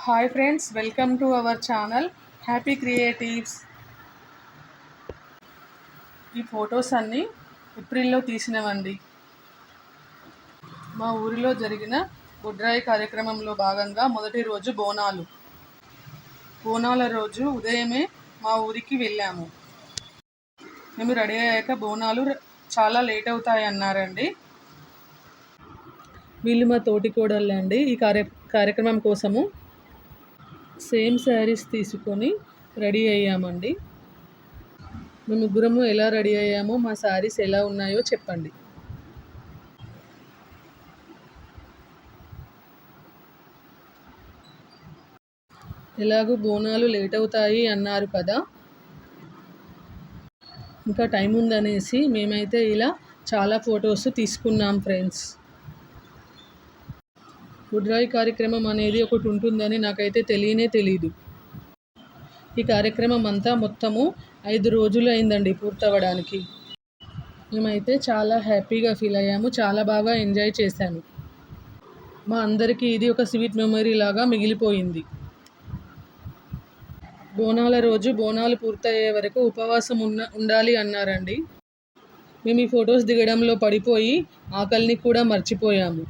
Hi friends, welcome to our channel happy creatives. ఈ photos అన్నీ ఏప్రిల్లో తీసినవండి. మా ఊరిలో జరిగిన బొడ్రాయి కార్యక్రమంలో భాగంగా మొదటి రోజు బోనాల రోజు ఉదయమే మా ఊరికి వెళ్ళాము. మేము రెడీ అయ్యాక బోనాలు చాలా లేట్ అవుతాయి అన్నారండి. వీళ్ళు మా తోటి కోడళ్ళండి. ఈ కార్యక్రమం కోసము సేమ్ శారీస్ తీసుకొని రెడీ అయ్యామండి. మేము ముగ్గురము ఎలా రెడీ అయ్యామో, మా శారీస్ ఎలా ఉన్నాయో చెప్పండి. ఎలాగూ బోనాలు లేట్ అవుతాయి అన్నారు కదా, ఇంకా టైం ఉందనేసి మేమైతే ఇలా చాలా ఫొటోస్ తీసుకున్నాం ఫ్రెండ్స్. బొడ్రాయి కార్యక్రమం అనేది ఒకటి ఉంటుందని నాకైతే తెలీదు. ఈ కార్యక్రమం అంతా మొత్తము 5 రోజులు అయిందండి పూర్తవడానికి. మేమైతే చాలా హ్యాపీగా ఫీల్ అయ్యాము, చాలా బాగా ఎంజాయ్ చేశాము. మా అందరికీ ఇది ఒక స్వీట్ మెమరీ లాగా మిగిలిపోయింది. బోనాల రోజు బోనాలు పూర్తయ్యే వరకు ఉపవాసం ఉండాలి అన్నారండి. మేము ఈ ఫొటోస్ దిగడంలో పడిపోయి ఆకలిని కూడా మర్చిపోయాము.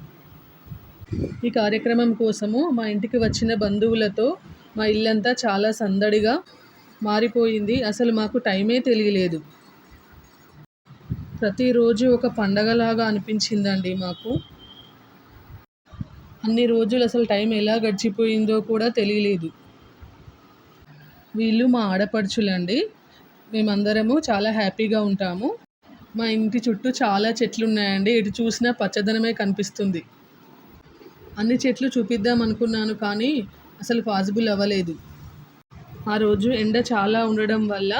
ఈ కార్యక్రమం కోసము మా ఇంటికి వచ్చిన బంధువులతో మా ఇల్లంతా చాలా సందడిగా మారిపోయింది. అసలు మాకు టైమే తెలియలేదు. ప్రతిరోజు ఒక పండగలాగా అనిపించిందండి మాకు. అన్ని రోజులు అసలు టైం ఎలా గడిచిపోయిందో కూడా తెలియలేదు. వీళ్ళు మా ఆడపడుచులండి. మేమందరము చాలా హ్యాపీగా ఉంటాము. మా ఇంటి చుట్టూ చాలా చెట్లు ఉన్నాయండి. ఎటు చూసినా పచ్చదనమే కనిపిస్తుంది. అన్ని చెట్లు చూపిద్దాం అనుకున్నాను, కానీ అసలు పాసిబుల్ అవ్వలేదు. ఆ రోజు ఎండ చాలా ఉండడం వల్ల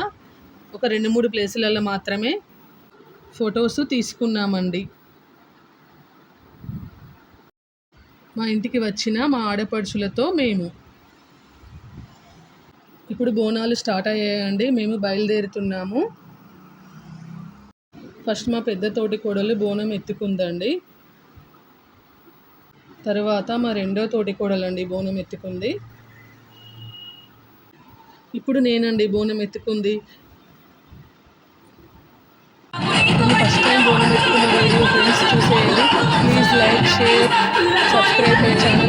ఒక 2-3 ప్లేసులలో మాత్రమే ఫొటోస్ తీసుకున్నామండి. మా ఇంటికి వచ్చిన మా ఆడపడుచులతో మేము. ఇప్పుడు బోనాలు స్టార్ట్ అయ్యాయండి. మేము బయలుదేరుతున్నాము. ఫస్ట్ మా పెద్ద తోటి కోడలు బోనం ఎత్తుకుందండి. తర్వాత మా రెండో తోటి కోడలండి బోనం ఎత్తుకుంది. ఇప్పుడు నేనండి బోనం ఎత్తుకుంది. నేను ఫస్ట్ టైం బోనం ఎత్తుకున్న వీడియో ఫ్రెండ్స్ చూసేయండి. Please like, share, subscribe my channel.